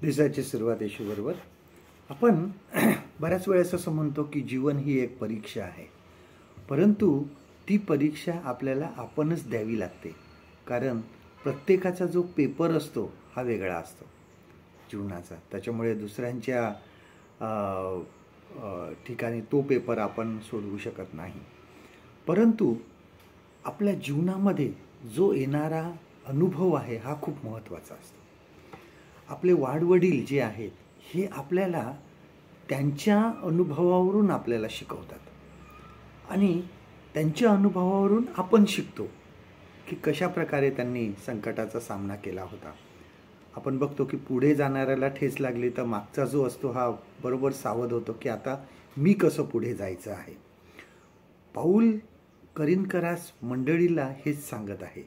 दिवसाची सुरुवात येशूबरोबर. आपण बऱ्याच वेळेस असं म्हणतो की जीवन ही एक परीक्षा आहे, परंतु ती परीक्षा आपल्याला आपणच द्यावी लागते. कारण प्रत्येकाचा जो पेपर असतो हा वेगळा असतो जीवनाचा. त्याच्यामुळे दुसऱ्यांच्या ठिकाणी तो पेपर आपण सोडवू शकत नाही. परंतु आपल्या जीवनामध्ये जो येणारा अनुभव आहे हा खूप महत्त्वाचा असतो. आपले वाडवडील जे आहेत हे आपल्याला त्यांच्या अनुभवावरून आपल्याला शिकवतात आणि त्यांच्या अनुभवावरून आपण शिकतो की कशा प्रकारे त्यांनी संकटाचा सामना केला होता. आपण बघतो की पुढे जाणाऱ्याला ठेच लागली तर मागचा जो असतो हा बरोबर सावध होतो की आता मी कसं पुढे जायचं आहे. पाऊल करिन्थकरास मंडळीला हेच सांगत आहे,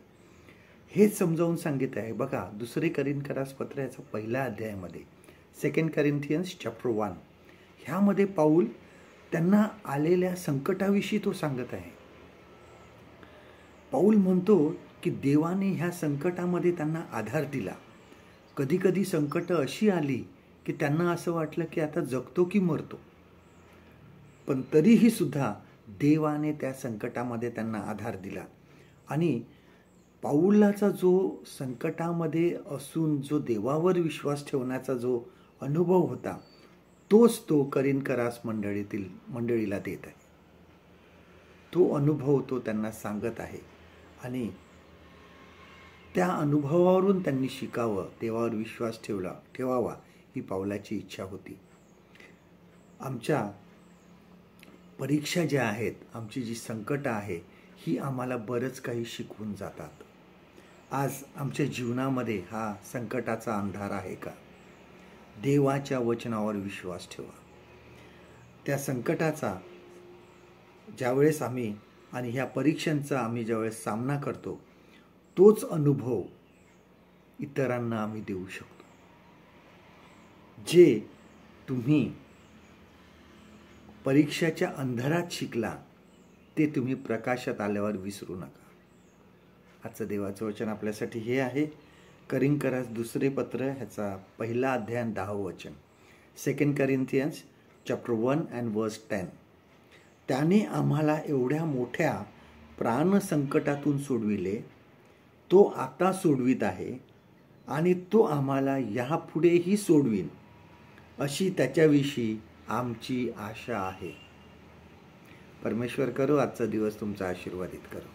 हेच समजावून सांगित आहे. बघा, 2 करिन्थकरास पत्राच्या 1 अध्यायामध्ये 2 Corinthians chapter 1 ह्यामध्ये पाऊल त्यांना आलेल्या संकटाविषयी तो सांगत आहे. पाऊल म्हणतो की देवाने ह्या संकटामध्ये त्यांना आधार दिला. कधी कधी संकट अशी आली की त्यांना असं वाटलं की आता जगतो की मरतो, पण तरीही सुद्धा देवाने त्या संकटामध्ये त्यांना आधार दिला. आणि पाऊलाचा जो संकटामध्ये असून जो देवावर विश्वास ठेवण्याचा जो अनुभव होता तोच तो करिन्थकरास मंडळीला देत आहे. तो अनुभव तो त्यांना सांगत आहे आणि त्या अनुभवावरून त्यांनी शिकावं, देवावर विश्वास ठेवावा ही पाऊलाची इच्छा होती. आमच्या परीक्षा ज्या आहेत, आमची जी संकटं आहे ही आम्हाला बरंच काही शिकवून जातात. आज आमच्या जीवनामध्ये हा संकटाचा अंधार आहे का? देवाच्या वचनावर विश्वास ठेवा. त्या संकटाचा ज्यावेळेस आम्ही आणि ह्या परीक्षांचा आम्ही ज्यावेळेस सामना करतो तोच अनुभव इतरांना आम्ही देऊ शकतो. जे तुम्ही परीक्षेच्या अंधारात शिकला ते तुम्ही प्रकाशात आल्यावर विसरू नका. आजचं देवाचं वचन आपल्यासाठी हे आहे, करिन्थकरास 2 पत्र ह्याचा 1 अध्याय 10 वचन. 2 Corinthians chapter 1 and verse 10. त्याने आम्हाला एवढ्या मोठ्या प्राण संकटातून सोडविले, तो आता सोडवित आहे आणि तो आम्हाला यापुढेही सोडवीन अशी त्याच्याविषयी आमची आशा आहे. परमेश्वर करो आजचा दिवस तुमचा आशीर्वादित करो.